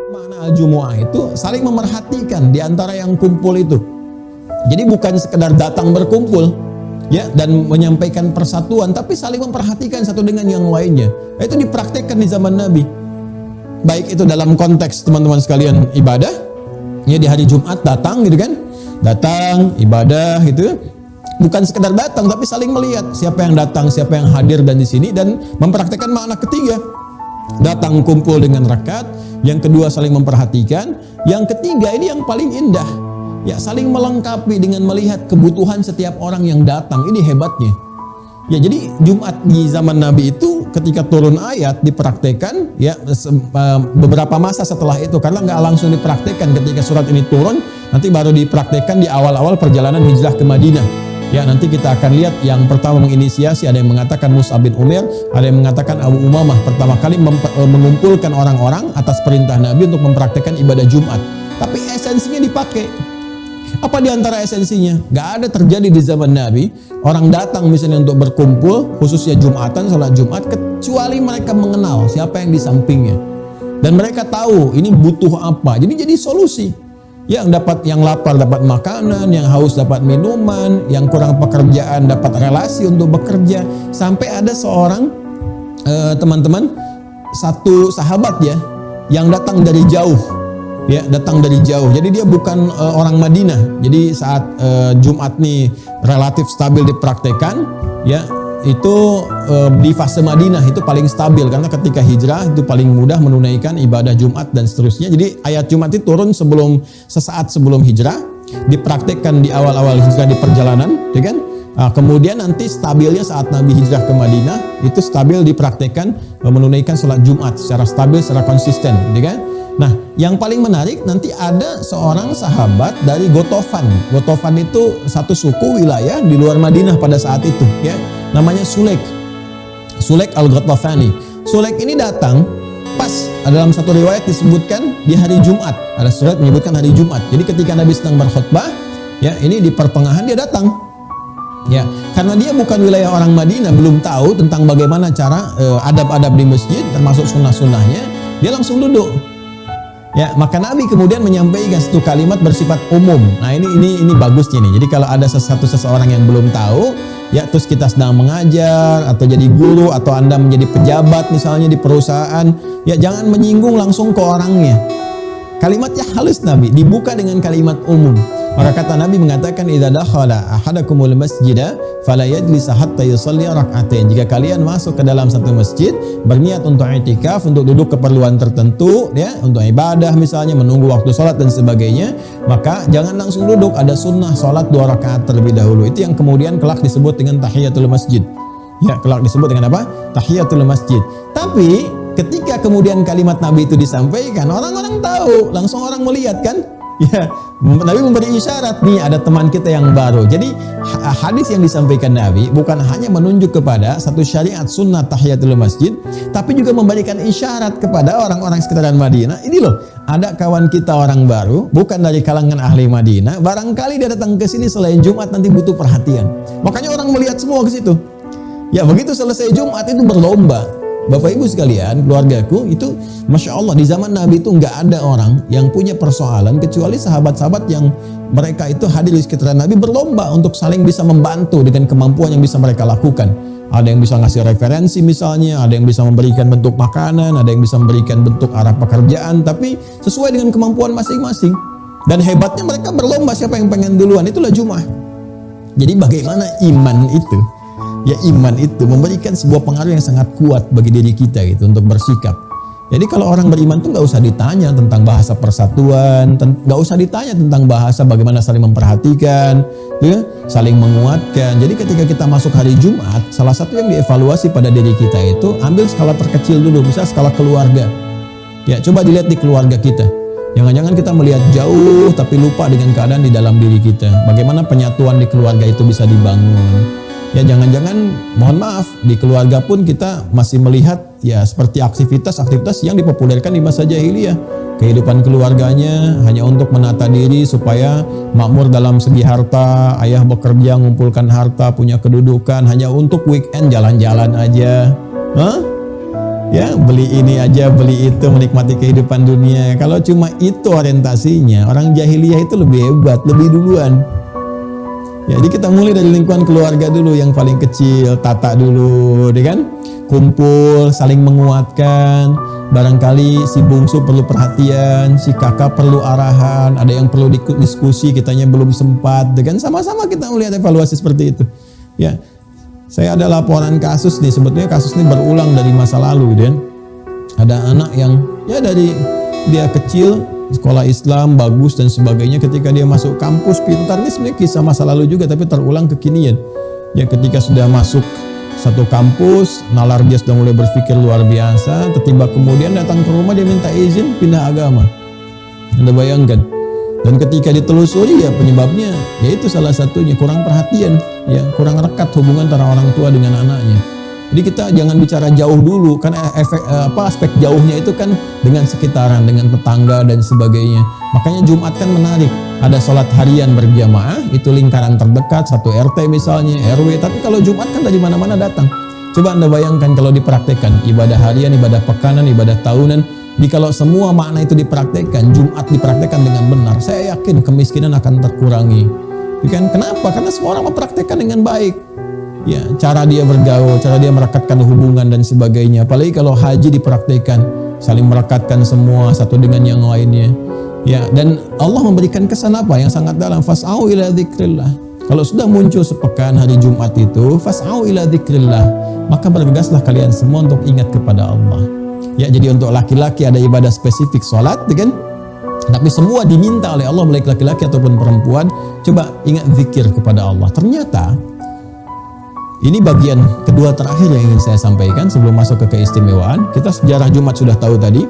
Makna al-jumu'ah itu saling memerhatikan di antara yang kumpul itu. Jadi bukan sekedar datang berkumpul ya dan menyampaikan persatuan, tapi saling memperhatikan satu dengan yang lainnya. Itu dipraktekkan di zaman Nabi. Baik itu dalam konteks teman-teman sekalian ibadah, ya di hari Jumat datang gitu kan. Datang ibadah gitu. Bukan sekedar datang tapi saling melihat siapa yang datang, siapa yang hadir dan di sini, dan mempraktekkan makna ketiga. Datang kumpul dengan rakaat, yang kedua saling memperhatikan, yang ketiga ini yang paling indah, ya saling melengkapi dengan melihat kebutuhan setiap orang yang datang. Ini hebatnya. Ya jadi Jumat di zaman Nabi itu ketika turun ayat dipraktekkan ya beberapa masa setelah itu, karena nggak langsung dipraktekkan ketika surat ini turun, nanti baru dipraktekkan di awal-awal perjalanan hijrah ke Madinah. Ya nanti kita akan lihat yang pertama menginisiasi, ada yang mengatakan Mus'ab bin Umair, ada yang mengatakan Abu Umamah pertama kali mengumpulkan orang-orang atas perintah Nabi untuk mempraktekkan ibadah Jumat. Tapi esensinya dipakai. Apa di antara esensinya? Gak ada terjadi di zaman Nabi orang datang misalnya untuk berkumpul khususnya Jumatan, sholat Jumat, kecuali mereka mengenal siapa yang di sampingnya dan mereka tahu ini butuh apa. Jadi solusi. Yang lapar dapat makanan, yang haus dapat minuman, yang kurang pekerjaan dapat relasi untuk bekerja. Sampai ada seorang teman-teman, satu sahabat ya, yang datang dari jauh. Ya, datang dari jauh. Jadi dia bukan orang Madinah. Jadi saat Jumat nih relatif stabil dipraktekan, ya itu di fase Madinah itu paling stabil, karena ketika hijrah itu paling mudah menunaikan ibadah Jumat dan seterusnya. Jadi ayat Jumat itu turun sesaat sebelum hijrah, dipraktekkan di awal-awal hijrah di perjalanan, ya kan? Nah, kemudian nanti stabilnya saat Nabi hijrah ke Madinah itu stabil dipraktekkan menunaikan sholat Jumat secara stabil, secara konsisten, ya kan? Nah, yang paling menarik nanti ada seorang sahabat dari Gotofan. Gotofan itu satu suku wilayah di luar Madinah pada saat itu, ya. Namanya Sulaik al-Ghatafani. Sulaik ini datang pas dalam satu riwayat disebutkan di hari Jumat. Ada surat menyebutkan hari Jumat. Jadi ketika Nabi sedang berkhutbah, ya ini di pertengahan dia datang. Ya, karena dia bukan wilayah orang Madinah, belum tahu tentang bagaimana cara adab-adab di masjid, termasuk sunnah-sunnahnya, dia langsung duduk. Ya, maka Nabi kemudian menyampaikan satu kalimat bersifat umum. Nah, ini bagusnya nih. Jadi kalau ada seseorang yang belum tahu, ya terus kita sedang mengajar atau jadi guru atau Anda menjadi pejabat misalnya di perusahaan, ya jangan menyinggung langsung ke orangnya. Kalimatnya halus Nabi, dibuka dengan kalimat umum. Maka kata Nabi mengatakan, idza dakhala ahadakumul masjida fala yajlis hatta yusalli rak'atain. Jika kalian masuk ke dalam satu masjid berniat untuk i'tikaf, untuk duduk keperluan tertentu, ya, untuk ibadah misalnya, menunggu waktu sholat dan sebagainya, maka jangan langsung duduk, ada sunnah sholat 2 rakaat terlebih dahulu. Itu yang kemudian kelak disebut dengan tahiyatul masjid. Ya, kelak disebut dengan apa? Tahiyatul masjid. Tapi ketika kemudian kalimat Nabi itu disampaikan, orang-orang tahu, langsung orang melihat kan? Ya, Nabi memberi isyarat nih ada teman kita yang baru. Jadi hadis yang disampaikan Nabi bukan hanya menunjuk kepada satu syariat sunnah tahiyatul masjid, tapi juga memberikan isyarat kepada orang-orang sekitaran Madinah. Ini loh, ada kawan kita orang baru, bukan dari kalangan ahli Madinah. Barangkali dia datang ke sini selain Jumat nanti butuh perhatian. Makanya orang melihat semua ke situ. Ya begitu selesai Jumat itu berlomba. Bapak Ibu sekalian, keluargaku itu Masya Allah di zaman Nabi itu nggak ada orang yang punya persoalan kecuali sahabat-sahabat yang mereka itu hadir di sekitaran Nabi berlomba untuk saling bisa membantu dengan kemampuan yang bisa mereka lakukan. Ada yang bisa ngasih referensi misalnya, ada yang bisa memberikan bentuk makanan, ada yang bisa memberikan bentuk arah pekerjaan, tapi sesuai dengan kemampuan masing-masing. Dan hebatnya mereka berlomba siapa yang pengen duluan, itulah Jumat. Jadi bagaimana iman itu? Ya iman itu memberikan sebuah pengaruh yang sangat kuat bagi diri kita gitu untuk bersikap. Jadi kalau orang beriman tuh nggak usah ditanya tentang bahasa persatuan, nggak usah ditanya tentang bahasa bagaimana saling memperhatikan, ya, saling menguatkan. Jadi ketika kita masuk hari Jumat, salah satu yang dievaluasi pada diri kita itu ambil skala terkecil dulu, misalnya skala keluarga. Ya coba dilihat di keluarga kita. Jangan-jangan kita melihat jauh tapi lupa dengan keadaan di dalam diri kita. Bagaimana penyatuan di keluarga itu bisa dibangun. Ya jangan-jangan mohon maaf di keluarga pun kita masih melihat ya seperti aktivitas-aktivitas yang dipopulerkan di masa jahiliyah. Kehidupan keluarganya hanya untuk menata diri supaya makmur dalam segi harta, ayah bekerja mengumpulkan harta, punya kedudukan hanya untuk weekend jalan-jalan aja. Ya, beli ini aja, beli itu, menikmati kehidupan dunia. Kalau cuma itu orientasinya, orang jahiliyah itu lebih hebat, lebih duluan. Ya, jadi kita mulai dari lingkungan keluarga dulu yang paling kecil, tata dulu, kan? Kumpul, saling menguatkan. Barangkali si bungsu perlu perhatian, si kakak perlu arahan, ada yang perlu diskusi, kitanya belum sempat, kan? Sama-sama kita melihat evaluasi seperti itu. Ya, saya ada laporan kasus nih, sebetulnya kasus ini berulang dari masa lalu, kan? Ada anak yang ya dari dia kecil sekolah Islam bagus dan sebagainya, ketika dia masuk kampus pintar, ini sebenarnya kisah masa lalu juga tapi terulang kekinian. Ya, ketika sudah masuk satu kampus, nalar dia sudah mulai berpikir luar biasa, tiba-tiba kemudian datang ke rumah dia minta izin pindah agama. Anda bayangkan. Dan ketika ditelusuri ya penyebabnya yaitu salah satunya kurang perhatian, ya kurang rekat hubungan antara orang tua dengan anaknya. Jadi kita jangan bicara jauh dulu, karena aspek jauhnya itu kan dengan sekitaran, dengan tetangga dan sebagainya. Makanya Jumat kan menarik. Ada sholat harian berjamaah, itu lingkaran terdekat, satu RT misalnya, RW. Tapi kalau Jumat kan dari mana-mana datang. Coba Anda bayangkan kalau dipraktekkan, ibadah harian, ibadah pekanan, ibadah tahunan. Jadi kalau semua makna itu dipraktekkan, Jumat dipraktekkan dengan benar, saya yakin kemiskinan akan terkurangi. Kenapa? Karena semua orang mempraktekkan dengan baik. Ya, cara dia bergaul, cara dia merekatkan hubungan dan sebagainya. Apalagi kalau haji dipraktikkan, saling merekatkan semua satu dengan yang lainnya. Ya, dan Allah memberikan kesan apa yang sangat dalam, fas'au ila dzikrillah. Kalau sudah muncul sepekan hari Jumat itu, fas'au ila dzikrillah, maka bergegaslah kalian semua untuk ingat kepada Allah. Ya, jadi untuk laki-laki ada ibadah spesifik salat, kan? Tapi semua diminta oleh Allah, baik laki-laki ataupun perempuan, coba ingat zikir kepada Allah. Ternyata ini bagian kedua terakhir yang ingin saya sampaikan sebelum masuk ke keistimewaan. Kita sejarah Jumat sudah tahu tadi.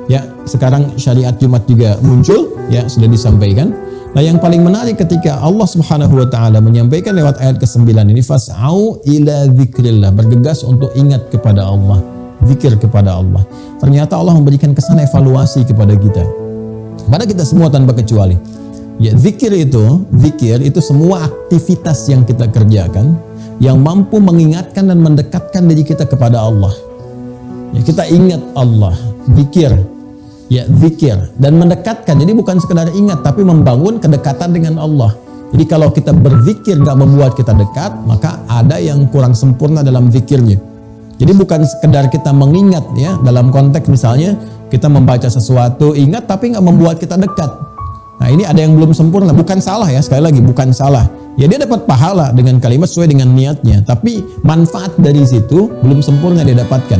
Ya, sekarang syariat Jumat juga muncul, ya sudah disampaikan. Nah, yang paling menarik ketika Allah Subhanahu wa taala menyampaikan lewat ayat ke-9 ini, fas'au ila dzikrillah, bergegas untuk ingat kepada Allah, zikir kepada Allah. Ternyata Allah memberikan kesan evaluasi kepada kita. Pada kita semua tanpa kecuali. Ya, zikir itu semua aktivitas yang kita kerjakan yang mampu mengingatkan dan mendekatkan diri kita kepada Allah. Ya, kita ingat Allah, zikir. Ya, zikir dan mendekatkan. Jadi bukan sekedar ingat tapi membangun kedekatan dengan Allah. Jadi kalau kita berzikir gak membuat kita dekat, maka ada yang kurang sempurna dalam zikirnya. Jadi bukan sekedar kita mengingat, ya, dalam konteks misalnya kita membaca sesuatu, ingat tapi gak membuat kita dekat. Nah, ini ada yang belum sempurna. Bukan salah, ya, sekali lagi bukan salah. Ya, dia dapat pahala dengan kalimat sesuai dengan niatnya, tapi manfaat dari situ belum sempurna dia dapatkan.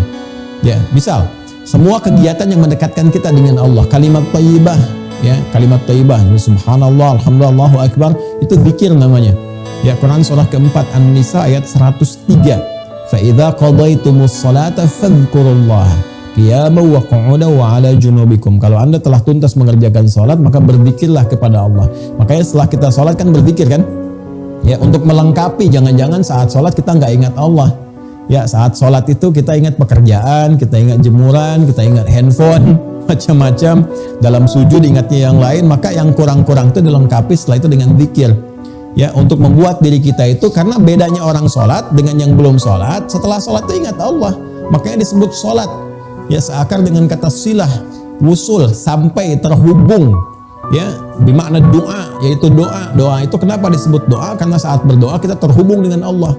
Ya, misal semua kegiatan yang mendekatkan kita dengan Allah, kalimat thayyibah, ya, kalimat thayyibah, subhanallah, alhamdulillah, Allahu akbar, itu zikir namanya. Ya, Quran surah keempat An-Nisa ayat 103. Fa idza qadaytumus salata fadhkurullaha qiyaman wa qu'udan wa 'ala junubikum. Kalau Anda telah tuntas mengerjakan salat, maka berzikirlah kepada Allah. Makanya setelah kita salat kan berzikir, kan? Ya, untuk melengkapi, jangan-jangan saat sholat kita nggak ingat Allah. Ya, saat sholat itu kita ingat pekerjaan, kita ingat jemuran, kita ingat handphone, macam-macam. Dalam sujud ingatnya yang lain, maka yang kurang-kurang itu dilengkapi setelah itu dengan zikir. Ya, untuk membuat diri kita itu, karena bedanya orang sholat dengan yang belum sholat, setelah sholat itu ingat Allah. Makanya disebut sholat. Ya, seakar dengan kata silah, wusul, sampai, terhubung. Ya, bermakna doa, yaitu doa. Doa itu kenapa disebut doa? Karena saat berdoa kita terhubung dengan Allah.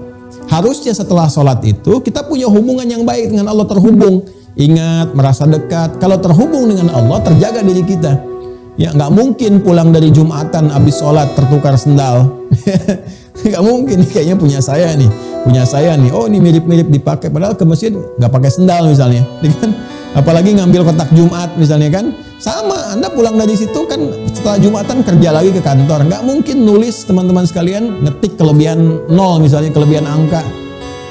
Harusnya setelah sholat itu kita punya hubungan yang baik dengan Allah, terhubung, ingat, merasa dekat. Kalau terhubung dengan Allah, terjaga diri kita. Ya, nggak mungkin pulang dari Jumatan habis sholat tertukar sendal. Nggak mungkin. Kayaknya punya saya nih. Oh, ini mirip-mirip dipakai, padahal ke masjid nggak pakai sendal misalnya. Apalagi ngambil kotak Jumat misalnya, kan? Sama, Anda pulang dari situ kan setelah Jumatan kerja lagi ke kantor. Nggak mungkin nulis, teman-teman sekalian, ngetik kelebihan 0 misalnya, kelebihan angka.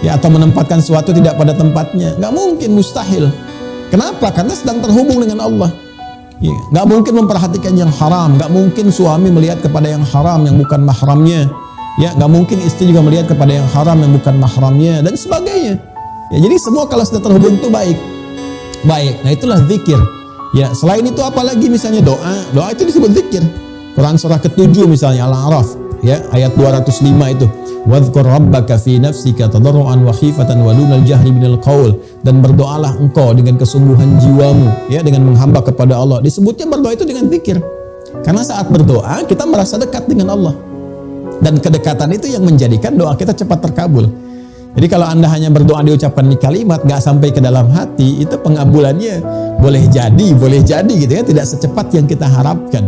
Ya, atau menempatkan sesuatu tidak pada tempatnya. Nggak mungkin, mustahil. Kenapa? Karena sedang terhubung dengan Allah. Ya, nggak mungkin memperhatikan yang haram. Nggak mungkin suami melihat kepada yang haram yang bukan mahramnya. Ya, nggak mungkin istri juga melihat kepada yang haram yang bukan mahramnya dan sebagainya. Ya, jadi semua kalau sudah terhubung itu baik. Nah, itulah zikir. Ya, selain itu apalagi misalnya doa itu disebut zikir. Quran surah ke-7 misalnya Al-A'raf ya, ayat 205 itu. Wadhkur rabbaka fi nafsika tadarruan wa khifatan wa dunal jahri minal qaul, dan berdoalah engkau dengan kesungguhan jiwamu, ya, dengan menghamba kepada Allah. Disebutnya berdoa itu dengan zikir. Karena saat berdoa kita merasa dekat dengan Allah. Dan kedekatan itu yang menjadikan doa kita cepat terkabul. Jadi kalau Anda hanya berdoa diucapkan di kalimat, gak sampai ke dalam hati, itu pengabulannya boleh jadi gitu ya, tidak secepat yang kita harapkan.